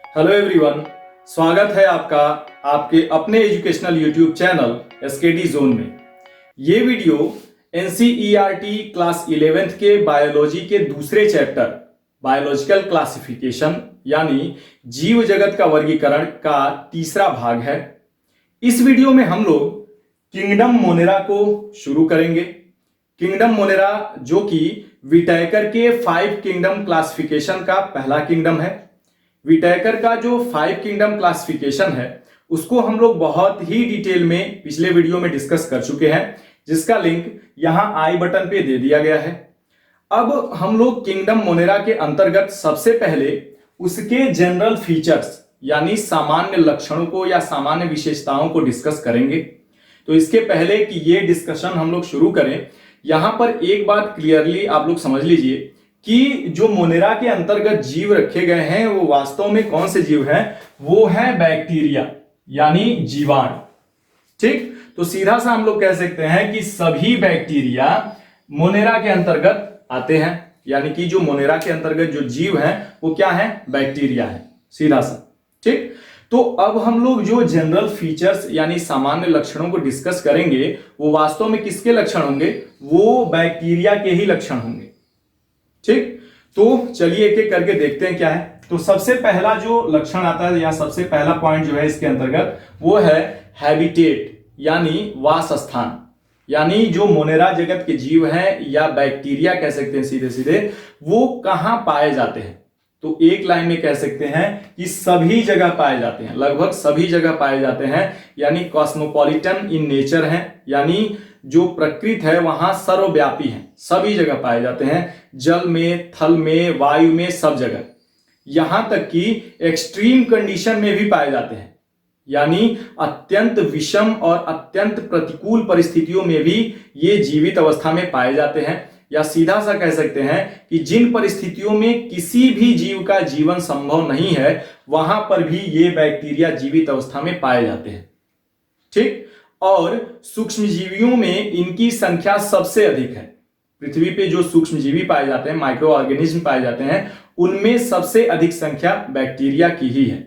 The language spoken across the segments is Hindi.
हेलो एवरीवन, स्वागत है आपका आपके अपने educational YouTube channel SKD zone में। ये वीडियो एनसीईआरटी क्लास 11th के बायोलॉजी के दूसरे चैप्टर बायोलॉजिकल क्लासिफिकेशन यानी जीव जगत का वर्गीकरण का तीसरा भाग है। इस वीडियो में हम लोग किंगडम मोनेरा को शुरू करेंगे। किंगडम मोनेरा जो कि विटाकर के 5 किंगडम क्लासिफिकेशन का पहला किंगडम है। विटाकर का जो 5 किंगडम क्लासिफिकेशन है उसको हम लोग बहुत ही डिटेल में पिछले वीडियो में डिस्कस कर चुके हैं, जिसका लिंक यहां आई बटन पे दे दिया गया है। अब हम लोग किंगडम मोनेरा के अंतर्गत सबसे पहले उसके जनरल फीचर्स यानी सामान्य लक्षणों को या सामान्य विशेषताओं को डिस्कस करेंगे। तो इसके पहले कि ये डिस्कशन हम लोग शुरू करें, यहां पर एक बात क्लियरली आप लोग समझ लीजिए कि जो मोनेरा के अंतर्गत जीव रखे गए हैं वो वास्तव में कौन से जीव हैं, वो है बैक्टीरिया यानी जीवाणु। ठीक, तो सीधा सा हम लोग कह सकते हैं कि सभी बैक्टीरिया मोनेरा के अंतर्गत आते हैं, यानी कि जो मोनेरा के अंतर्गत जो जीव हैं वो क्या है, बैक्टीरिया है, सीधा सा। ठीक, तो अब हम लोग जो जनरल फीचर्स यानी सामान्य लक्षणों को डिस्कस करेंगे वो वास्तव में किसके लक्षण होंगे, वो बैक्टीरिया के ही लक्षण होंगे। ठीक, तो चलिए एक एक करके देखते हैं क्या है। तो सबसे पहला जो लक्षण आता है या सबसे पहला पॉइंट जो है इसके अंतर्गत वो है हैबिटेट यानी वास स्थान। यानी जो मोनेरा जगत के जीव हैं या बैक्टीरिया कह सकते हैं सीधे सीधे, वो कहां पाए जाते हैं। तो एक लाइन में कह सकते हैं कि सभी जगह पाए जाते हैं, लगभग सभी जगह पाए जाते हैं, यानी कॉस्मोपॉलिटन इन नेचर है, यानी जो प्रकृति है वहां सर्वव्यापी है, सभी जगह पाए जाते हैं, जल में, थल में, वायु में, सब जगह। यहां तक कि एक्सट्रीम कंडीशन में भी पाए जाते हैं, यानी अत्यंत विषम और अत्यंत प्रतिकूल परिस्थितियों में भी ये जीवित अवस्था में पाए जाते हैं। या सीधा सा कह सकते हैं कि जिन परिस्थितियों में किसी भी जीव का जीवन संभव नहीं है वहां पर भी ये बैक्टीरिया जीवित अवस्था में पाए जाते हैं। ठीक, और सूक्ष्मजीवियों में इनकी संख्या सबसे अधिक है। पृथ्वी पे जो सूक्ष्मजीवी पाए जाते हैं, माइक्रो ऑर्गेनिज्म पाए जाते हैं, उनमें सबसे अधिक संख्या बैक्टीरिया की ही है।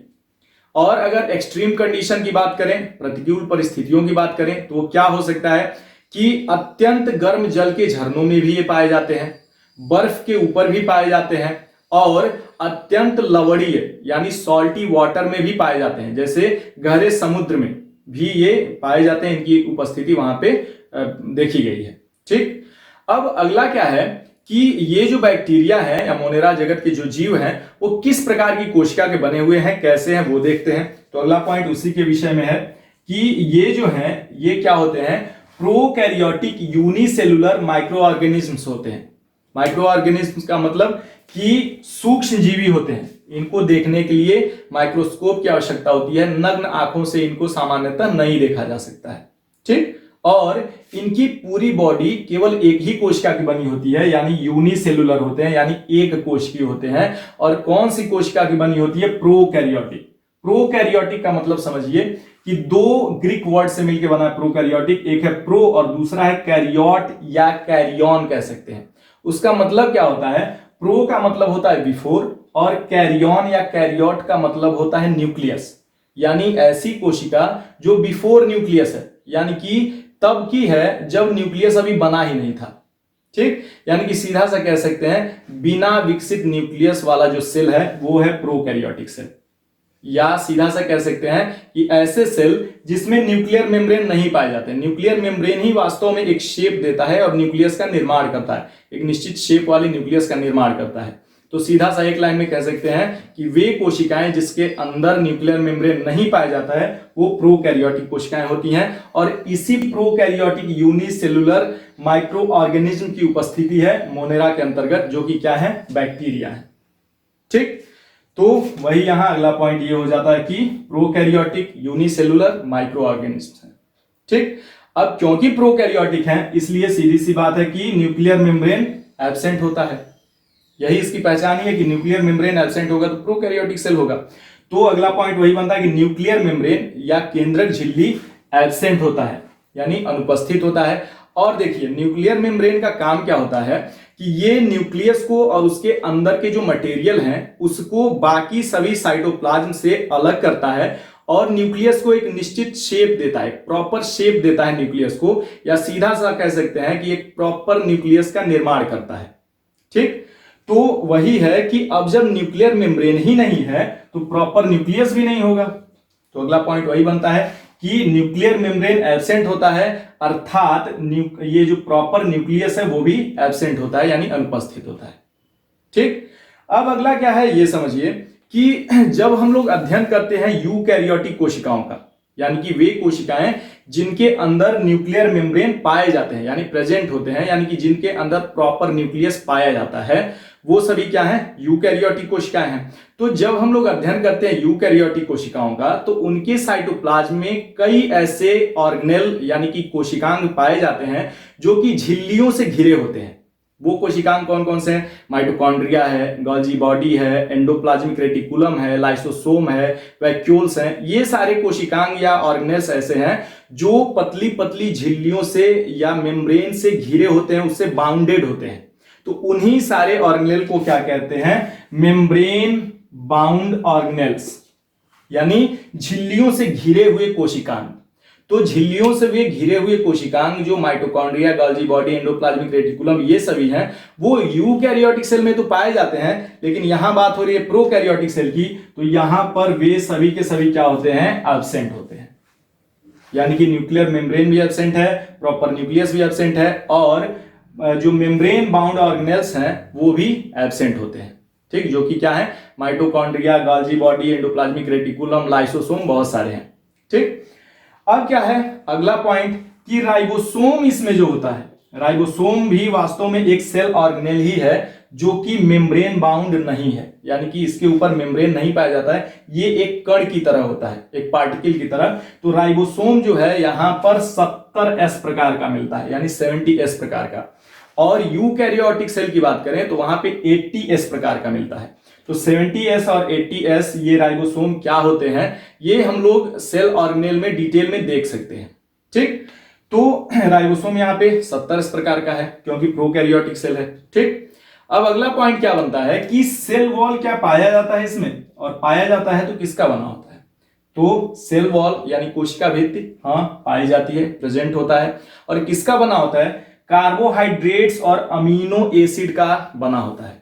और अगर एक्सट्रीम कंडीशन की बात करें, प्रतिकूल परिस्थितियों की बात करें, तो क्या हो सकता है कि अत्यंत गर्म जल के झरनों में भी ये पाए जाते हैं, बर्फ के ऊपर भी पाए जाते हैं, और अत्यंत लवणीय यानी सॉल्टी वाटर में भी पाए जाते हैं, जैसे गहरे समुद्र में भी ये पाए जाते हैं। इनकी उपस्थिति वहां पे देखी गई है। ठीक, अब अगला क्या है कि ये जो बैक्टीरिया है या मोनेरा जगत के जो जीव हैं वो किस प्रकार की कोशिका के बने हुए हैं, कैसे हैं, वो देखते हैं। तो अगला पॉइंट उसी के विषय में है कि ये जो है ये क्या होते हैं, प्रोकैरियोटिक यूनिसेलुलर माइक्रो ऑर्गेनिज्म्स होते हैं। माइक्रो ऑर्गेनिज्म्स का मतलब कि सूक्ष्म जीवी होते हैं। इनको देखने के लिए माइक्रोस्कोप की आवश्यकता होती है, नग्न आंखों से इनको सामान्यतः नहीं देखा जा सकता है। ठीक, और इनकी पूरी बॉडी केवल एक ही कोशिका की बनी होती है, यानी यूनिसेलुलर होते हैं, यानी एक कोशिकीय होते हैं। और कौन सी कोशिका की बनी होती है, प्रोकैरियोटिक। प्रोकैरियोटिक का मतलब समझिए कि 2 ग्रीक वर्ड से मिलकर बना है प्रोकैरियोटिक, एक है प्रो और दूसरा है कैरियोट या कैरियन कह सकते हैं। उसका मतलब क्या होता है, प्रो का मतलब होता है बिफोर और कैरियन या कैरियोट का मतलब होता है न्यूक्लियस, यानी ऐसी कोशिका जो बिफोर न्यूक्लियस है, यानी कि तब की है जब न्यूक्लियस अभी बना ही नहीं था। ठीक, यानी कि सीधा सा कह सकते हैं बिना विकसित न्यूक्लियस वाला जो सेल है वो है प्रोकैरियोटिक सेल। या सीधा सा कह सकते हैं कि ऐसे सेल जिसमें न्यूक्लियर मेम्ब्रेन नहीं पाए जाते। न्यूक्लियर मेम्ब्रेन ही वास्तव में एक शेप देता है और न्यूक्लियस का निर्माण करता है, एक निश्चित शेप वाली न्यूक्लियस का निर्माण करता है। तो सीधा सा एक लाइन में कह सकते हैं कि वे कोशिकाएं जिसके अंदर न्यूक्लियर मेम्ब्रेन नहीं पाया जाता है वो प्रोकैरियोटिक कोशिकाएं होती हैं। और इसी प्रोकैरियोटिक यूनिसेलुलर माइक्रो ऑर्गेनिज्म की उपस्थिति है मोनेरा के अंतर्गत, जो कि क्या है, बैक्टीरिया है। ठीक, तो वही यहां अगला पॉइंट ये हो जाता है कि प्रोकैरियोटिक यूनिसेलुलर माइक्रो ऑर्गेनिज्म है। ठीक, अब क्योंकि प्रोकैरियोटिक हैं इसलिए सीधी सी बात है कि न्यूक्लियर मेम्ब्रेन एब्सेंट होता है। यही इसकी पहचान है कि न्यूक्लियर मेम्ब्रेन एब्सेंट होगा तो प्रोकैरियोटिक सेल होगा। तो अगला पॉइंट वही बनता है कि न्यूक्लियर मेम्ब्रेन या केंद्रक झिल्ली एब्सेंट होता है, यानी अनुपस्थित होता है। और देखिए न्यूक्लियर मेम्ब्रेन का काम क्या होता है कि ये न्यूक्लियस को और उसके अंदर के जो मटेरियल हैं उसको बाकी सभी साइटोप्लाज्म से अलग करता है और न्यूक्लियस को एक निश्चित शेप देता है, प्रॉपर शेप देता है न्यूक्लियस को, या सीधा सा कह सकते हैं कि एक प्रॉपर न्यूक्लियस का निर्माण करता है। ठीक, तो वही है कि अब जब न्यूक्लियर मेम्ब्रेन ही नहीं है तो प्रॉपर न्यूक्लियस भी नहीं होगा। तो अगला पॉइंट वही बनता है कि न्यूक्लियर मेम्ब्रेन एब्सेंट होता है, अर्थात ये जो प्रॉपर न्यूक्लियस है वो भी एब्सेंट होता है, यानी अनुपस्थित होता है। ठीक, अब अगला क्या है ये समझिए कि जब हम लोग अध्ययन करते हैं यूकैरियोटिक कोशिकाओं का, यानी कि वे कोशिकाएं जिनके अंदर न्यूक्लियर मेम्ब्रेन पाए जाते हैं, यानी प्रेजेंट होते हैं, यानी कि जिनके अंदर प्रॉपर न्यूक्लियस पाया जाता है, वो सभी क्या है, यूकैरियोटिक कोशिकाएं हैं। तो जब हम लोग अध्ययन करते हैं यूकैरियोटिक कोशिकाओं का तो उनके साइटोप्लाज्म में कई ऐसे ऑर्गेनेल यानी कि कोशिकांग पाए जाते हैं जो कि झिल्लियों से घिरे होते हैं। वो कोशिकांग कौन कौन से हैं? माइटोकॉन्ड्रिया है, गोल्जी बॉडी है, एंडोप्लाज्मिक रेटिकुलम है, लाइसोसोम है, वैक्यूल्स हैं। ये सारे कोशिकांग या ऑर्गेनेल्स ऐसे हैं जो पतली पतली झिल्लियों से या मेम्ब्रेन से घिरे होते हैं, उससे बाउंडेड होते हैं। तो उन्हीं सारे ऑर्गेनेल को क्या कहते हैं? मेम्ब्रेन बाउंड ऑर्गेनेल्स, यानी झिल्लियों से घिरे हुए कोशिकांग। तो झिल्लियों से वे घिरे हुए कोशिकांग जो mitochondria, Golgi body, endoplasmic reticulum ये सभी हैं, वो यूकैरियोटिक सेल में तो पाए जाते हैं, लेकिन यहां बात हो रही है प्रोकैरियोटिक सेल की, तो यहां पर वे सभी के सभी क्या होते हैं? एब्सेंट होते हैं। यानी कि न्यूक्लियर मेम्ब्रेन भी एब्सेंट है, प्रॉपर न्यूक्लियस भी एब्सेंट है, और जो मेम्ब्रेन बाउंड ऑर्गेनेल्स हैं वो भी एब्सेंट होते हैं। ठीक, जो कि क्या है? Mitochondria, Golgi body, endoplasmic reticulum, lysosome, बहुत सारे हैं। ठीक, अब क्या है अगला पॉइंट कि राइबोसोम इसमें जो होता है, राइबोसोम भी वास्तव में एक सेल ऑर्गेनेल ही है जो कि मेम्ब्रेन बाउंड नहीं है, यानी कि इसके ऊपर मेम्ब्रेन नहीं पाया जाता है, ये एक कण की तरह होता है, एक पार्टिकल की तरह। तो राइबोसोम जो है यहां पर 70S प्रकार का मिलता है, यानी 70S प्रकार का। और यूकैरियोटिक सेल की बात करें तो वहां पे 80S प्रकार का मिलता है। तो 70S और 80S ये राइबोसोम क्या होते हैं, ये हम लोग सेल ऑर्गेनेल में डिटेल में देख सकते हैं। ठीक, तो राइबोसोम यहाँ पे 70S प्रकार का है क्योंकि प्रोकैरियोटिक सेल है। ठीक, अब अगला पॉइंट क्या बनता है कि सेल वॉल क्या पाया जाता है इसमें, और पाया जाता है तो किसका बना होता है? तो सेल वॉल यानी कोशिका भित्ति, हाँ पाई जाती है, प्रेजेंट होता है, और किसका बना होता है? कार्बोहाइड्रेट्स और अमीनो एसिड का बना होता है।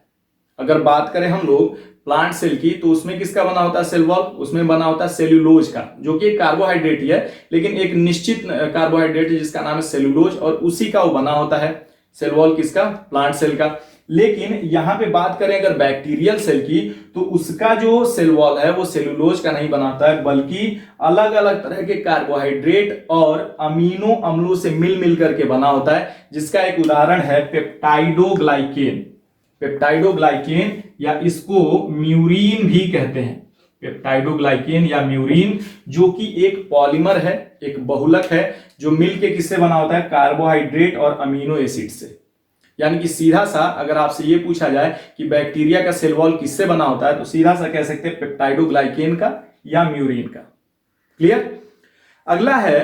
अगर बात करें हम लोग प्लांट सेल की तो उसमें किसका बना होता है सेल वॉल? उसमें बना होता है सेल्यूलोज का, जो कि एक कार्बोहाइड्रेट ही है, लेकिन एक निश्चित कार्बोहाइड्रेट है जिसका नाम है सेल्यूलोज, और उसी का वो बना होता है सेल वॉल, किसका? प्लांट सेल का। लेकिन यहां पे बात करें अगर बैक्टीरियल सेल की तो उसका जो सेल वॉल है वो सेल्यूलोज का नहीं बनाता है, बल्कि अलग अलग तरह के कार्बोहाइड्रेट और अमीनो अम्लों से मिल करके बना होता है, जिसका एक उदाहरण है पेप्टाइडोग्लाइकेन। पेप्टाइडोग्लाइकेन या इसको म्यूरिन भी कहते हैं, पेप्टाइडोग्लाइकेन या म्यूरिन, जो कि एक पॉलीमर है, एक बहुलक है, जो मिलके किससे बना होता है? कार्बोहाइड्रेट और अमीनो एसिड से। यानी कि सीधा सा अगर आपसे ये पूछा जाए कि बैक्टीरिया का सेल वॉल किससे बना होता है तो सीधा सा कह सकते हैं पेप्टाइडोग्लाइकेन का या म्यूरिन का। क्लियर? अगला है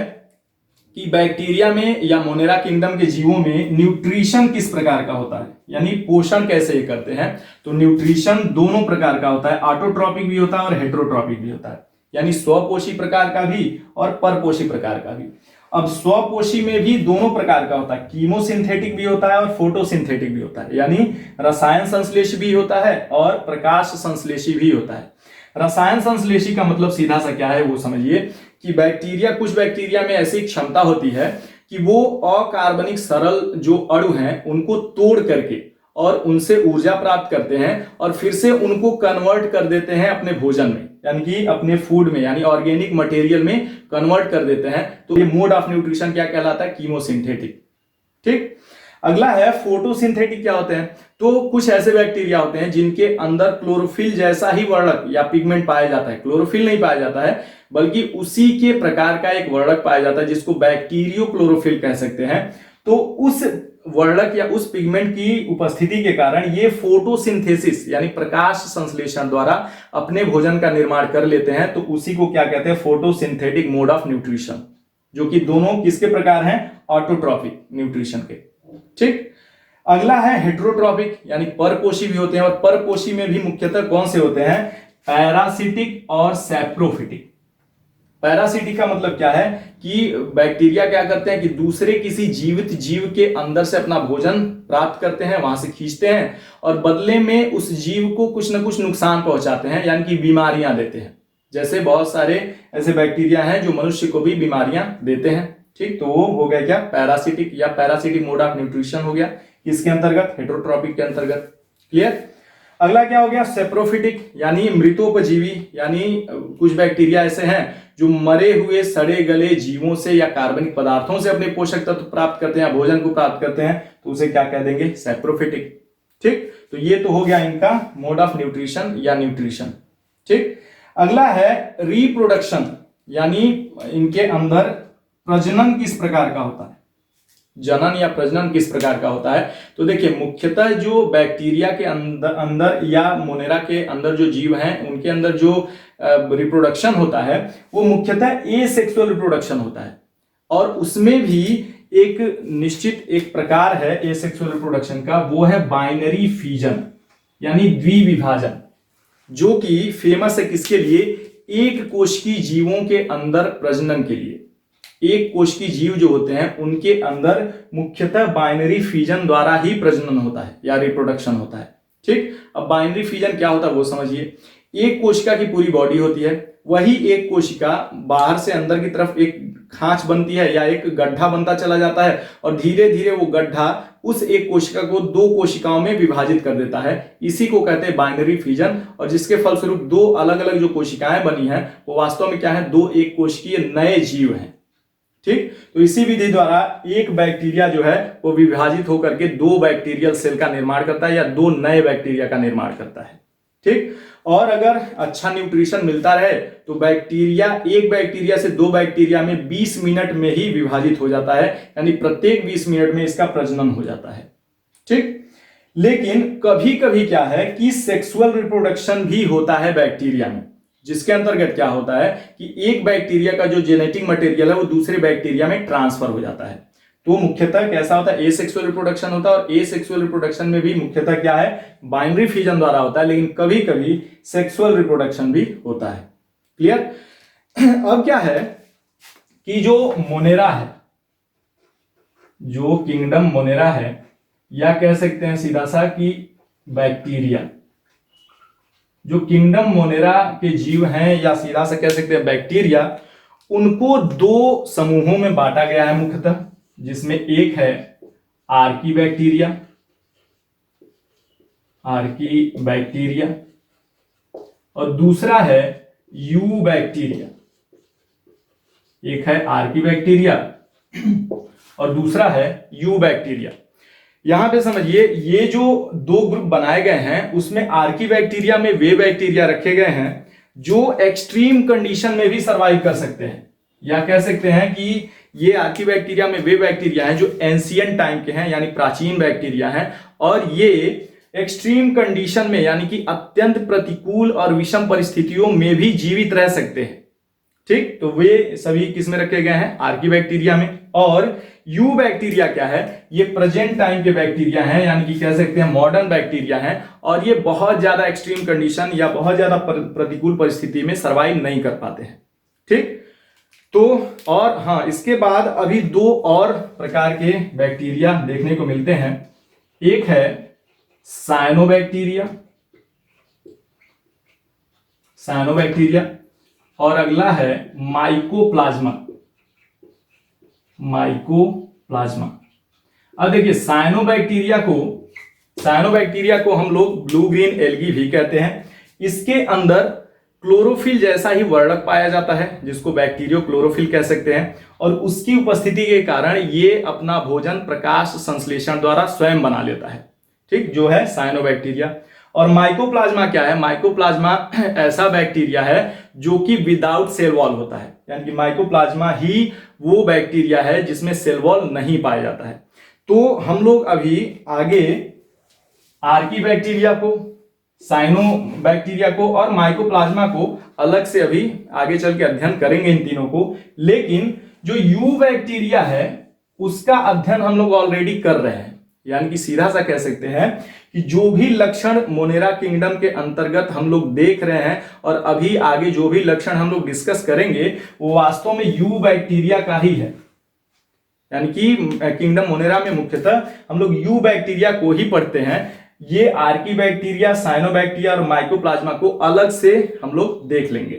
कि बैक्टीरिया में या मोनेरा किंगडम के जीवों में न्यूट्रिशन किस प्रकार का होता है, यानी पोषण कैसे ये करते हैं? तो न्यूट्रिशन दोनों प्रकार का होता है, ऑटोट्रॉपिक भी होता है और हेटेरोट्रॉपिक भी होता है, यानी स्वपोषी प्रकार का भी और परपोषी प्रकार का भी। अब स्वपोषी में भी दोनों प्रकार का होता है, कीमोसिंथेटिक भी होता है और फोटोसिंथेटिक भी होता है, यानी रसायन संश्लेषी भी होता है और प्रकाश संश्लेषी भी होता है। रसायन संश्लेषी का मतलब सीधा सा क्या है वो समझिए कि बैक्टीरिया, कुछ बैक्टीरिया में ऐसी क्षमता होती है कि वो अकार्बनिक सरल जो अणु हैं उनको तोड़ करके और उनसे ऊर्जा प्राप्त करते हैं और फिर से उनको कन्वर्ट कर देते हैं अपने भोजन में, यानी कि अपने फूड में, यानी ऑर्गेनिक मटेरियल में कन्वर्ट कर देते हैं। तो ये मोड ऑफ न्यूट्रिशन क्या कहलाता है? कीमोसिंथेटिक। ठीक, अगला है फोटोसिंथेटिक। क्या होते हैं? तो कुछ ऐसे बैक्टीरिया होते हैं जिनके अंदर क्लोरोफिल जैसा ही वर्णक या पिगमेंट पाया जाता है, क्लोरोफिल नहीं पाया जाता है बल्कि उसी के प्रकार का एक वर्णक पाया जाता है जिसको बैक्टीरियो क्लोरोफिल कह सकते हैं। तो उस वर्णक या उस पिगमेंट की उपस्थिति के कारण ये फोटोसिंथेसिस यानी प्रकाश संश्लेषण द्वारा अपने भोजन का निर्माण कर लेते हैं, तो उसी को क्या कहते हैं? Photosynthetic mode of nutrition. जो कि दोनों किसके प्रकार हैं, ऑटोट्रॉफिक न्यूट्रिशन के। ठीक, अगला है हेटेरोट्रॉफिक, यानी परपोषी भी होते हैं, और परपोषी में भी मुख्यतः कौन से होते हैं, पैरासिटिक और सैप्रोफिटिक। पैरासिटिक का मतलब क्या है कि बैक्टीरिया क्या करते हैं कि दूसरे किसी जीवित जीव के अंदर से अपना भोजन प्राप्त करते हैं, वहां से खींचते हैं और बदले में उस जीव को कुछ ना कुछ नुकसान पहुंचाते हैं, यानी कि बीमारियां देते हैं। जैसे बहुत सारे ऐसे बैक्टीरिया हैं जो मनुष्य को भी बीमारियां देते हैं। ठीक, तो वो हो गया क्या, पैरासिटिक या पैरासिटिक मोड ऑफ न्यूट्रिशन हो गया, किसके अंतर्गत, हेटेरोट्रॉपिक के अंतर्गत। क्लियर। अगला क्या हो गया, सेप्रोफिटिक, यानी मृतोपजीवी, यानी कुछ बैक्टीरिया ऐसे हैं जो मरे हुए सड़े गले जीवों से या कार्बनिक पदार्थों से अपने पोषक तत्व प्राप्त करते हैं, भोजन को प्राप्त करते हैं, तो उसे क्या कह देंगे, सेप्रोफिटिक। ठीक, तो ये तो हो गया इनका मोड ऑफ न्यूट्रिशन या न्यूट्रिशन। ठीक, अगला है रिप्रोडक्शन, यानी इनके अंदर प्रजनन किस प्रकार का होता है, जनन या प्रजनन किस प्रकार का होता है। तो देखिए मुख्यतः जो बैक्टीरिया के अंदर या मोनेरा के अंदर जो जीव हैं उनके अंदर जो रिप्रोडक्शन होता है वो मुख्यतः एसेक्सुअल रिप्रोडक्शन होता है, और उसमें भी एक निश्चित एक प्रकार है एसेक्सुअल रिप्रोडक्शन का, वो है बाइनरी फीजन, यानी द्विविभाजन, जो कि फेमस है किसके लिए, एक कोशिकी जीवों के अंदर प्रजनन के लिए। एक कोशिकी जीव जो होते हैं उनके अंदर मुख्यतः बाइनरी फीजन द्वारा ही प्रजनन होता है या रिप्रोडक्शन होता है। ठीक, अब बाइनरी फीजन क्या होता है वो समझिए। एक कोशिका की पूरी बॉडी होती है, वही एक कोशिका बाहर से अंदर की तरफ एक खांच बनती है या एक गड्ढा बनता चला जाता है, और धीरे धीरे वो गड्ढा उस एक कोशिका को दो कोशिकाओं में विभाजित कर देता है। इसी को कहते हैं बाइनरी फीजन, और जिसके फलस्वरूप दो अलग अलग जो कोशिकाएं बनी हैं वो वास्तव में क्या है, दो एक कोशिकीय नए जीव हैं। ठीक, तो इसी विधि द्वारा एक बैक्टीरिया जो है वो विभाजित होकर के दो बैक्टीरियल सेल का निर्माण करता है या दो नए बैक्टीरिया का निर्माण करता है। ठीक, और अगर अच्छा न्यूट्रिशन मिलता रहे तो बैक्टीरिया एक बैक्टीरिया से दो बैक्टीरिया में 20 मिनट में ही विभाजित हो जाता है, यानी प्रत्येक 20 मिनट में इसका प्रजनन हो जाता है। ठीक, लेकिन कभी कभी क्या है कि सेक्सुअल रिप्रोडक्शन भी होता है बैक्टीरिया में, जिसके अंतर्गत क्या होता है कि एक बैक्टीरिया का जो जेनेटिक मटेरियल है वो दूसरे बैक्टीरिया में ट्रांसफर हो जाता है। तो मुख्यतः कैसा होता है, एसेक्सुअल रिप्रोडक्शन होता है, और एसेक्सुअल रिप्रोडक्शन में भी मुख्यतः क्या है, बाइनरी फीजन द्वारा होता है, लेकिन कभी कभी सेक्सुअल रिप्रोडक्शन भी होता है। क्लियर। अब क्या है कि जो मोनेरा है, जो किंगडम मोनेरा है, या कह सकते हैं सीधा सा कि बैक्टीरिया, जो किंगडम मोनेरा के जीव हैं या सीधा से कह सकते हैं बैक्टीरिया, उनको दो समूहों में बांटा गया है मुख्यतः, जिसमें एक है आर्की बैक्टीरिया, और दूसरा है यू बैक्टीरिया। एक है आर्की बैक्टीरिया और दूसरा है यू बैक्टीरिया। यहां पे समझिए ये जो दो ग्रुप बनाए गए हैं उसमें आर्की बैक्टीरिया में वे बैक्टीरिया रखे गए हैं जो एक्सट्रीम कंडीशन में भी सरवाइव कर सकते हैं, या कह सकते हैं कि ये आर्की बैक्टीरिया में वे बैक्टीरिया हैं जो एंशिएंट टाइम के हैं, यानी प्राचीन बैक्टीरिया हैं, और ये एक्सट्रीम कंडीशन में यानी कि अत्यंत प्रतिकूल और विषम परिस्थितियों में भी जीवित रह सकते हैं। ठीक, तो वे सभी किस में रखे गए हैं, आर्की बैक्टीरिया में। और यू बैक्टीरिया क्या है, ये प्रेजेंट टाइम के बैक्टीरिया हैं, यानी कि कह सकते हैं मॉडर्न बैक्टीरिया हैं, और ये बहुत ज्यादा एक्सट्रीम कंडीशन या बहुत ज्यादा प्रतिकूल परिस्थिति में सर्वाइव नहीं कर पाते हैं। ठीक, तो और हाँ, इसके बाद अभी दो और प्रकार के बैक्टीरिया देखने को मिलते हैं। एक है साइनोबैक्टीरिया, और अगला है माइकोप्लाज्मा। अब देखिए साइनोबैक्टीरिया को हम लोग ब्लू ग्रीन एल्गी भी कहते हैं। इसके अंदर क्लोरोफिल जैसा ही वर्णक पाया जाता है, जिसको बैक्टीरियो क्लोरोफिल कह सकते हैं, और उसकी उपस्थिति के कारण ये अपना भोजन प्रकाश संश्लेषण द्वारा स्वयं बना लेता है। ठीक, जो है साइनोबैक्टीरिया। और माइकोप्लाज्मा क्या है, माइकोप्लाज्मा ऐसा बैक्टीरिया है जो कि विदाउट सेल वॉल होता है, यानी कि माइकोप्लाज्मा ही वो बैक्टीरिया है जिसमें सेल वॉल नहीं पाया जाता है। तो हम लोग अभी आगे आर्की बैक्टीरिया को साइनो बैक्टीरिया को और माइकोप्लाज्मा को अलग से अभी आगे चल के अध्ययन करेंगे इन तीनों को। लेकिन जो यू बैक्टीरिया है उसका अध्ययन हम लोग ऑलरेडी कर रहे हैं, यानी कि सीधा सा कह सकते हैं कि जो भी लक्षण मोनेरा किंगडम के अंतर्गत हम लोग देख रहे हैं और अभी आगे जो भी लक्षण हम लोग डिस्कस करेंगे वो वास्तव में यू बैक्टीरिया का ही है। यानी कि किंगडम मोनेरा में मुख्यतः हम लोग यू बैक्टीरिया को ही पढ़ते हैं। ये आर्की बैक्टीरिया, साइनोबैक्टीरिया और माइकोप्लाज्मा को अलग से हम लोग देख लेंगे।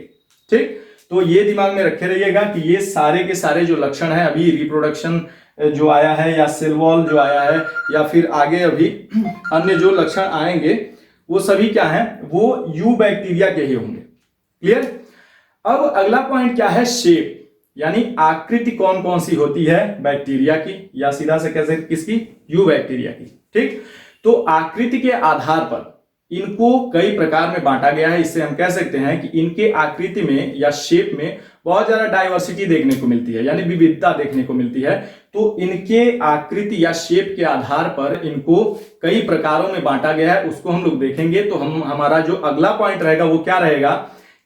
ठीक, तो ये दिमाग में रखे रहिएगा कि ये सारे के सारे जो लक्षण है, अभी रिप्रोडक्शन जो आया है या सेल वॉल जो आया है या फिर आगे अभी अन्य जो लक्षण आएंगे वो सभी क्या है, वो यू बैक्टीरिया के ही होंगे। क्लियर। अब अगला पॉइंट क्या है, शेप, यानी आकृति कौन कौन सी होती है बैक्टीरिया की, या सीधा से कैसे किसकी, यू बैक्टीरिया की। ठीक, तो आकृति के आधार पर इनको कई प्रकार में बांटा गया है। इससे हम कह सकते हैं कि इनके आकृति में या शेप में बहुत ज्यादा डाइवर्सिटी देखने को मिलती है, यानी विविधता देखने को मिलती है। तो इनके आकृति या शेप के आधार पर इनको कई प्रकारों में बांटा गया है, उसको हम लोग देखेंगे। तो हमारा जो अगला पॉइंट रहेगा वो क्या रहेगा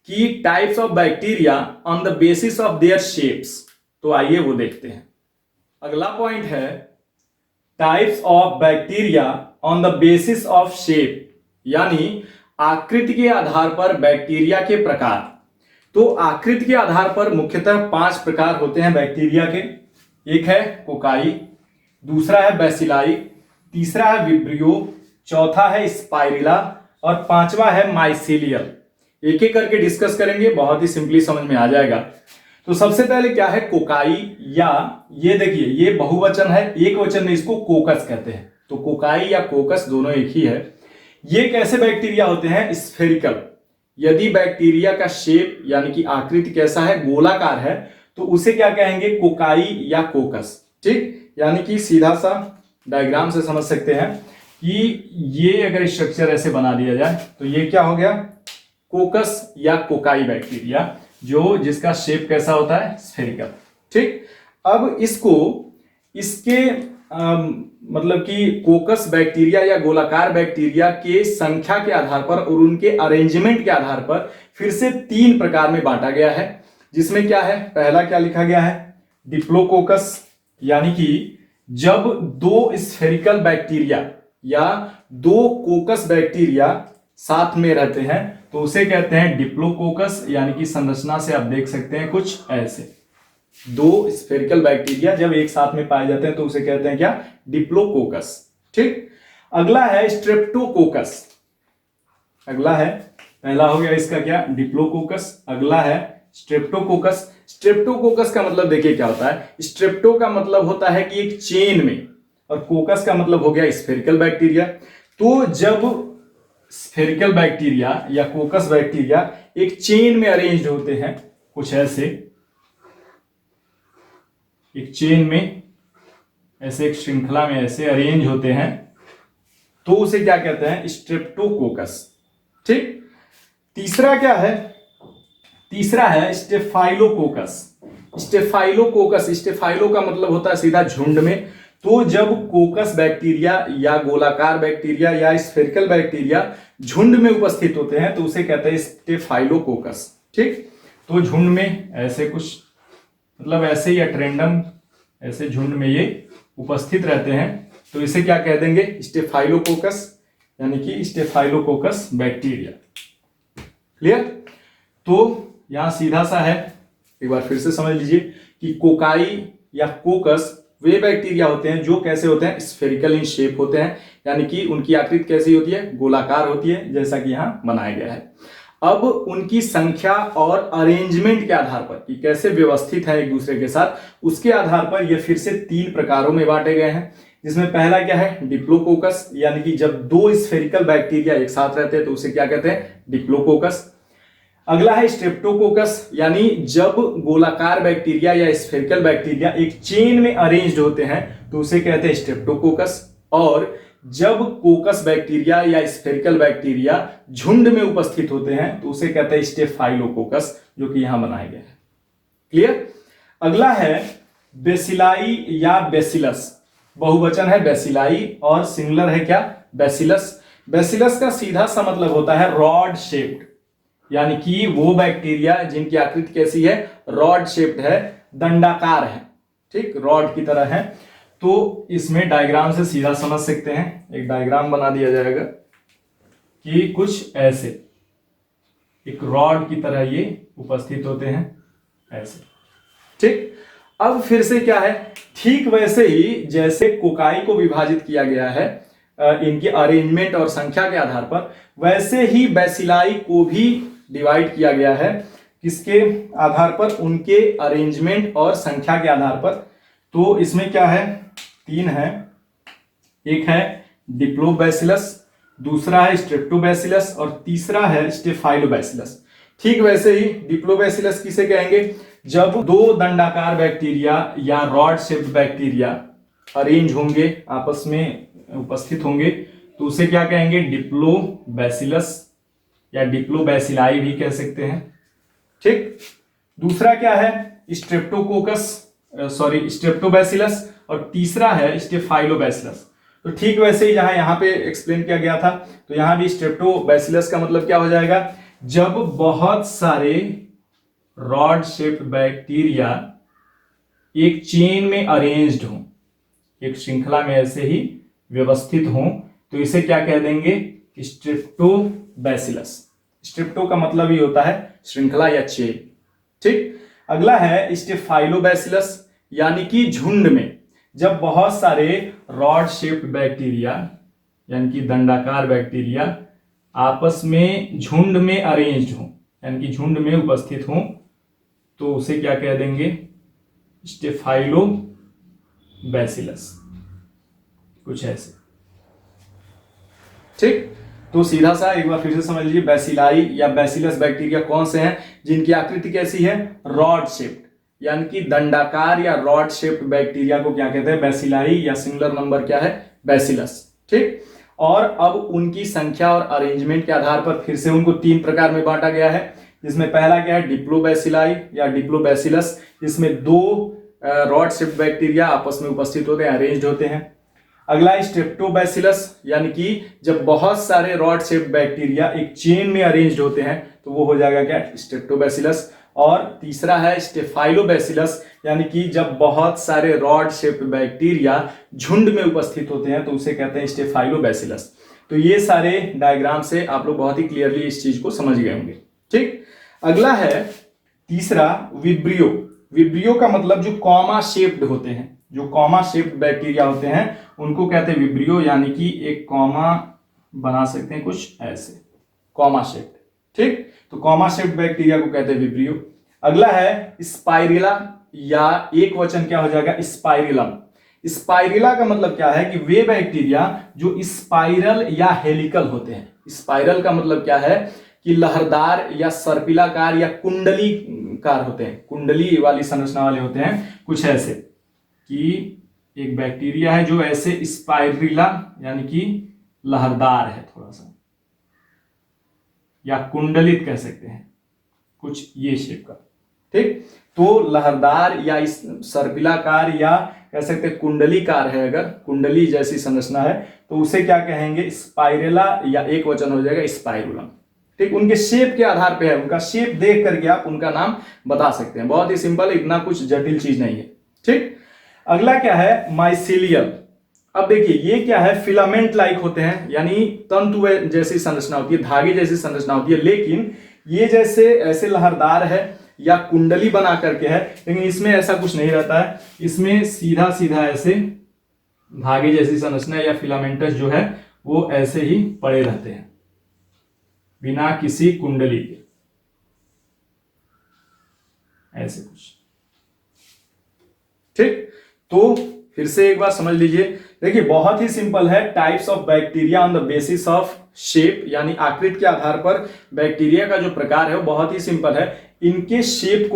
कि types of bacteria on the basis of their shapes. तो आइए वो देखते हैं। अगला पॉइंट है types of bacteria on the basis of shape, यानी आकृति के आधार पर बैक्टीरिया के प्रकार। तो आकृति के आधार पर मुख्यतः 5 प्रकार होते हैं बैक्टीरिया के। एक है कोकाई, दूसरा है बेसिलाई, तीसरा है विब्रियो, चौथा है स्पाइरिला और पांचवा है माइसीलियल। एक एक करके डिस्कस करेंगे, बहुत ही सिंपली समझ में आ जाएगा। तो सबसे पहले क्या है कोकाई, या ये देखिए ये बहुवचन है, एक वचन में इसको कोकस कहते हैं। तो कोकाई या कोकस दोनों एक ही है। ये कैसे बैक्टीरिया होते हैं, स्फेरिकल। यदि बैक्टीरिया का शेप यानी कि आकृति कैसा है, गोलाकार है, तो उसे क्या कहेंगे, कोकाई या कोकस। ठीक, यानी कि सीधा सा डायग्राम से समझ सकते हैं कि ये अगर स्ट्रक्चर ऐसे बना दिया जाए तो ये क्या हो गया, कोकस या कोकाई बैक्टीरिया, जो जिसका शेप कैसा होता है, स्फेरिकल। ठीक, अब इसके मतलब कि कोकस बैक्टीरिया या गोलाकार बैक्टीरिया के संख्या के आधार पर और उनके अरेंजमेंट के आधार पर फिर से 3 प्रकार में बांटा गया है। जिसमें क्या है, पहला क्या लिखा गया है, डिप्लोकोकस, यानी कि जब 2 स्फेरिकल बैक्टीरिया या 2 कोकस बैक्टीरिया साथ में रहते हैं तो उसे कहते हैं डिप्लोकोकस। यानी कि संरचना से आप देख सकते हैं कुछ ऐसे, 2 स्फेरिकल बैक्टीरिया जब एक साथ में पाए जाते हैं तो उसे कहते हैं क्या, डिप्लोकोकस। ठीक, अगला है स्ट्रेप्टोकोकस। अगला है, पहला हो गया इसका क्या, डिप्लोकोकस, अगला है स्ट्रेप्टोकोकस। स्ट्रेप्टोकोकस का मतलब देखिए क्या होता है, स्ट्रेप्टो का मतलब होता है कि एक चेन में, और कोकस का मतलब हो गया स्फेरिकल बैक्टीरिया। तो जब स्फेरिकल बैक्टीरिया या कोकस बैक्टीरिया एक चेन में अरेंज्ड होते हैं कुछ ऐसे, एक चेन में ऐसे, एक श्रृंखला में ऐसे अरेंज होते हैं, तो उसे क्या कहते हैं, स्ट्रेप्टोकोकस। ठीक, तीसरा क्या है, तीसरा है स्टेफाइलोकोकस। स्टेफाइलोकोकस, स्टेफाइलो का मतलब होता है सीधा झुंड में। तो जब कोकस बैक्टीरिया या गोलाकार बैक्टीरिया या स्फेरिकल बैक्टीरिया झुंड में उपस्थित होते हैं तो उसे कहते हैं स्टेफाइलोकोकस। ठीक, तो झुंड में ऐसे कुछ, मतलब ऐसे ही अट्रेंडम ऐसे झुंड में ये उपस्थित रहते हैं तो इसे क्या कह देंगे, स्टेफाइलोकोकस, यानी कि स्टेफाइलोकोकस बैक्टीरिया। क्लियर। तो यहां सीधा सा है, एक बार फिर से समझ लीजिए कि कोकाई या कोकस वे बैक्टीरिया होते हैं जो कैसे होते हैं, स्फेरिकल इन शेप होते हैं, यानी कि उनकी आकृति कैसी होती है, गोलाकार होती है, जैसा कि यहां बनाया गया है। अब उनकी संख्या और अरेंजमेंट के आधार पर कि कैसे व्यवस्थित है एक दूसरे के साथ, उसके आधार पर ये फिर से 3 प्रकारों में बांटे गए हैं। जिसमें पहला क्या है, डिप्लोकोकस, यानी कि जब 2 स्फेरिकल बैक्टीरिया एक साथ रहते हैं तो उसे क्या कहते हैं, डिप्लोकोकस। अगला है स्ट्रेप्टोकोकस, यानी जब गोलाकार बैक्टीरिया या स्फेरिकल बैक्टीरिया एक चेन में अरेंज्ड होते हैं तो उसे कहते हैं स्ट्रेप्टोकोकस। और जब कोकस बैक्टीरिया या स्फेरिकल बैक्टीरिया झुंड में उपस्थित होते हैं तो उसे कहते हैं स्टेफाइलोकोकस, जो कि यहां बनाया गया है। क्लियर। अगला है बेसिलाई या बेसिलस। बहुवचन है बेसिलाई और सिंगुलर है क्या, बेसिलस। बैसिलस का सीधा सा मतलब होता है रॉड शेप्ड, यानी कि वो बैक्टीरिया जिनकी आकृति कैसी है, रॉड शेप्ड है, दंडाकार है, ठीक, रॉड की तरह है। तो इसमें डायग्राम से सीधा समझ सकते हैं, एक डायग्राम बना दिया जाएगा कि कुछ ऐसे एक रॉड की तरह ये उपस्थित होते हैं ऐसे, ठीक। अब फिर से क्या है, ठीक वैसे ही जैसे कोकाई को विभाजित किया गया है इनके अरेंजमेंट और संख्या के आधार पर, वैसे ही बैसिलाई को भी डिवाइड किया गया है, किसके आधार पर, उनके अरेंजमेंट और संख्या के आधार पर। तो इसमें क्या है, 3 है, एक है डिप्लोबैसिलस, दूसरा है स्ट्रेप्टोबैसिलस और तीसरा है स्टेफाइलोबैसिलस। ठीक वैसे ही डिप्लोबैसिलस किसे कहेंगे, जब 2 दंडाकार बैक्टीरिया या रॉड शेप्ड बैक्टीरिया अरेंज होंगे, आपस में उपस्थित होंगे, तो उसे क्या कहेंगे, डिप्लोबैसिलस या डिप्लोबैसिलाई भी कह सकते हैं, ठीक। दूसरा क्या है, स्ट्रेप्टोबैसिलस और तीसरा है स्टेफाइलोबैसिलस। तो ठीक वैसे ही जहां यहां पे एक्सप्लेन किया गया था, तो यहां भी स्ट्रेप्टोबैसिलस का मतलब क्या हो जाएगा, जब बहुत सारे रॉड शेप्ड बैक्टीरिया एक चेन में अरेंज्ड हों, एक श्रृंखला में ऐसे ही व्यवस्थित हों, तो इसे क्या कह देंगे, स्ट्रेप्टोबैसिलस। स्ट्रेप्टो का मतलब ही होता है श्रृंखला या चेन, ठीक। अगला है स्टेफाइलोबैसिलस, यानी कि झुंड में जब बहुत सारे रॉड शेप्ड बैक्टीरिया यानी कि दंडाकार बैक्टीरिया आपस में झुंड में अरेंज्ड हों, यानी कि झुंड में उपस्थित हों, तो उसे क्या कह देंगे, स्टेफाइलोबैसिलस, कुछ ऐसे, ठीक। तो सीधा सा एक बार फिर से समझ लीजिए, बैसिलाई या बैसिलस बैक्टीरिया कौन से हैं, जिनकी आकृति कैसी है, रॉड शेप्ड, यानी कि दंडाकार या रॉड शेप्ड बैक्टीरिया को क्या कहते हैं, बैसिलाई, या सिंगुलर नंबर क्या है, बैसिलस, ठीक। और अब उनकी संख्या और अरेंजमेंट के आधार पर फिर से उनको 3 प्रकार में बांटा गया है, जिसमें पहला क्या है, डिप्लोबैसिलाई या डिप्लोबैसिलस, जिसमें 2 रॉड शेप्ड बैक्टीरिया आपस में उपस्थित होते हैं, अरेंज्ड होते हैं। अगला स्ट्रेप्टोबैसिलस, यानी कि जब बहुत सारे रॉड शेप्ड बैक्टीरिया एक चेन में अरेंज्ड होते हैं, तो वो हो जाएगा क्या, स्ट्रेप्टोबैसिलस। और तीसरा है स्टेफाइलोबैसिलस, यानी कि जब बहुत सारे रॉड शेप्ड बैक्टीरिया झुंड में उपस्थित होते हैं, तो उसे कहते हैं स्टेफाइलोबैसिलस। तो ये सारे डायग्राम से आप लोग बहुत ही क्लियरली इस चीज को समझ गए होंगे, ठीक। अगला है तीसरा विब्रियो। विब्रियो का मतलब जो कॉमा शेप्ड होते हैं, जो कॉमा शेप्ड बैक्टीरिया होते हैं, उनको कहते हैं विब्रियो, यानी कि एक कॉमा बना सकते हैं कुछ ऐसे, कॉमा शेप्ड, ठीक। तो कॉमा शेप्ड बैक्टीरिया को कहते हैं विब्रियो। अगला है स्पाइरिला, या एक वचन क्या हो जाएगा, स्पाइरिलम। स्पाइरिला का मतलब क्या है कि वे बैक्टीरिया जो स्पाइरल या हेलिकल होते हैं। स्पाइरल का मतलब क्या है कि लहरदार या सर्पिलाकार या कुंडलीकार होते हैं, कुंडली वाली संरचना वाले होते हैं, कुछ ऐसे कि एक बैक्टीरिया है जो ऐसे स्पाइरिला यानी कि लहरदार है थोड़ा सा, या कुंडलित कह सकते हैं, कुछ ये शेप का, ठीक। तो लहरदार या सर्पिलाकार या कह सकते हैं कुंडलीकार है, अगर कुंडली जैसी संरचना है तो उसे क्या कहेंगे, स्पाइरेला, या एक वचन हो जाएगा स्पाइरुलम, ठीक। उनके शेप के आधार पे है, उनका शेप देख करके आप उनका नाम बता सकते हैं, बहुत ही सिंपल, इतना कुछ जटिल चीज नहीं है, ठीक। अगला क्या है, माइसीलियल। अब देखिए ये क्या है, फिलामेंट लाइक होते हैं, यानी तंतु जैसी संरचना होती है, धागे जैसी संरचना होती है, लेकिन ये जैसे ऐसे लहरदार है या कुंडली बना करके है, लेकिन इसमें ऐसा कुछ नहीं रहता है, इसमें सीधा सीधा ऐसे धागे जैसी संरचना या फिलामेंटस जो है वो ऐसे ही पड़े रहते हैं बिना किसी कुंडली के, ऐसे कुछ, ठीक। तो फिर से एक बार समझ लीजिए, देखिए बहुत ही सिंपल है, types of bacteria on the basis of shape, यानी आकृति के आधार पर बैक्टीरिया का जो प्रकार है वो बहुत ही सिंपल है। इनके शेप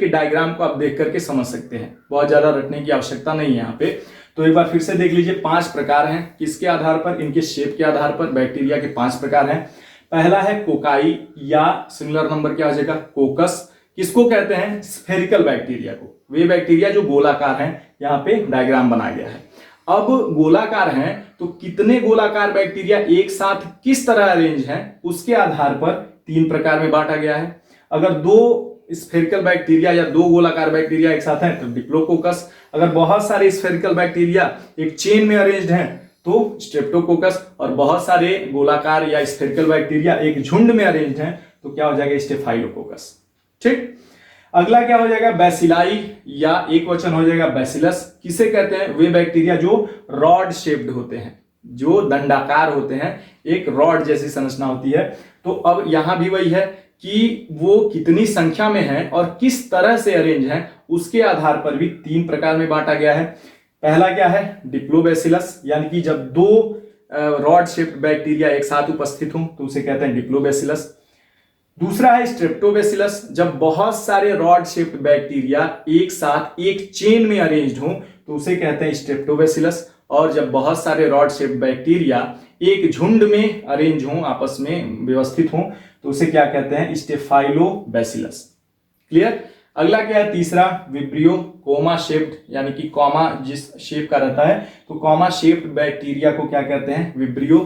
के डायग्राम को आप देख करके समझ सकते हैं, बहुत ज्यादा रटने की आवश्यकता नहीं है यहाँ पे। तो एक बार फिर से देख लीजिए, 5 प्रकार हैं, किसके आधार पर, इनके शेप के आधार पर बैक्टीरिया के 5 प्रकार हैं। पहला है कोकाई, या सिंगुलर नंबर क्या हो जाएगा, कोकस। किसको कहते हैं, स्फेरिकल बैक्टीरिया को, वे बैक्टीरिया जो गोलाकार हैं, यहाँ पे डायग्राम बनाया गया है। अब गोलाकार हैं तो कितने गोलाकार बैक्टीरिया एक साथ किस तरह अरेंज हैं उसके आधार पर 3 प्रकार में बांटा गया है। अगर 2 स्फेरिकल बैक्टीरिया या 2 गोलाकार बैक्टीरिया एक साथ हैं तो डिप्लोकोकस, अगर बहुत सारे स्फेरिकल बैक्टीरिया एक चेन में अरेंज्ड हैं तो स्ट्रेप्टोकोकस, और बहुत सारे गोलाकार या स्फेरिकल बैक्टीरिया एक झुंड में अरेंज्ड हैं तो क्या हो जाएगा, स्टेफाइलोकोकस। ठीक, अगला क्या हो जाएगा, बैसिलाई या एक वचन हो जाएगा बैसिलस। किसे कहते हैं, वे बैक्टीरिया जो रॉड शेप्ड होते हैं, जो दंडाकार होते हैं, एक रॉड जैसी संरचना होती है। तो अब यहां भी वही है कि वो कितनी संख्या में है और किस तरह से अरेंज है उसके आधार पर भी 3 प्रकार में बांटा गया है। पहला क्या है, डिप्लोबैसिलस, यानी कि जब 2 रॉड शेप्ड बैक्टीरिया एक साथ उपस्थित हों तो उसे कहते हैं डिप्लोबैसिलस। दूसरा है स्ट्रेप्टोबैसिलस, जब बहुत सारे रॉड शेप्ड बैक्टीरिया एक साथ एक चेन में अरेंज्ड हों तो उसे कहते हैं स्ट्रेप्टोबैसिलस। और जब बहुत सारे रॉड शेप्ड बैक्टीरिया एक झुंड में अरेंज हों, आपस में व्यवस्थित हों तो उसे क्या कहते हैं, स्टेफाइलोबैसिलस। क्लियर। अगला क्या है, तीसरा विब्रियो, कोमा शेप्ड, यानी कि कॉमा जिस शेप का रहता है तो कॉमा शेप्ड बैक्टीरिया को क्या कहते हैं, विब्रियो।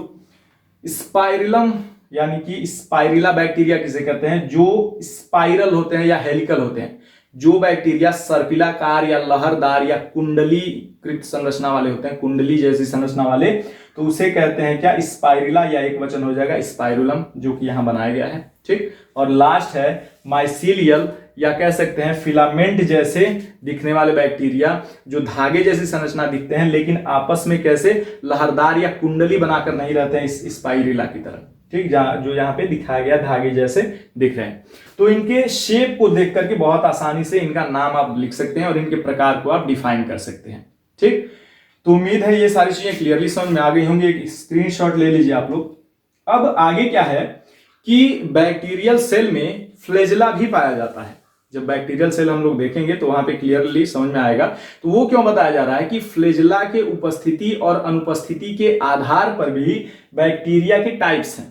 स्पाइरलम यानी कि स्पाइरिला बैक्टीरिया किसे कहते हैं, जो स्पाइरल होते हैं या हेलिकल होते हैं, जो बैक्टीरिया सर्पिलाकार या लहरदार या कुंडलीकृत संरचना वाले होते हैं, कुंडली जैसी संरचना वाले, तो उसे कहते हैं क्या, स्पाइरिला, या एक वचन हो जाएगा स्पाइरुलम, जो कि यहां बनाया गया है। ठीक, और लास्ट है माइसीलियल, या कह सकते हैं फिलामेंट जैसे दिखने वाले बैक्टीरिया, जो धागे जैसी संरचना दिखते हैं लेकिन आपस में कैसे लहरदार या कुंडली बनाकर नहीं रहते हैं इस स्पाइरिला की तरह। ठीक, जो यहाँ पे दिखाया गया धागे जैसे दिख रहे हैं। तो इनके शेप को देख करके बहुत आसानी से इनका नाम आप लिख सकते हैं और इनके प्रकार को आप डिफाइन कर सकते हैं। ठीक, तो उम्मीद है ये सारी चीजें क्लियरली समझ में आ गई होंगी। एक स्क्रीनशॉट ले लीजिए आप लोग। अब आगे क्या है कि बैक्टीरियल सेल में फ्लैजेला भी पाया जाता है। जब बैक्टीरियल सेल हम लोग देखेंगे तो वहां पे क्लियरली समझ में आएगा। तो वो क्यों बताया जा रहा है कि फ्लैजेला के उपस्थिति और अनुपस्थिति के आधार पर भी बैक्टीरिया के टाइप्स हैं।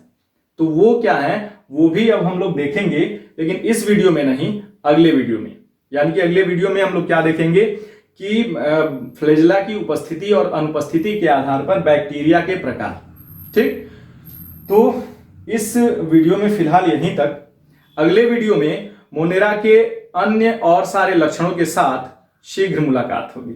तो वो क्या है, वो भी अब हम लोग देखेंगे, लेकिन इस वीडियो में नहीं, अगले वीडियो में। यानी कि अगले वीडियो में हम लोग क्या देखेंगे कि फ्लैजेला की उपस्थिति और अनुपस्थिति के आधार पर बैक्टीरिया के प्रकार। ठीक, तो इस वीडियो में फिलहाल यहीं तक। अगले वीडियो में मोनेरा के अन्य और सारे लक्षणों के साथ शीघ्र मुलाकात होगी।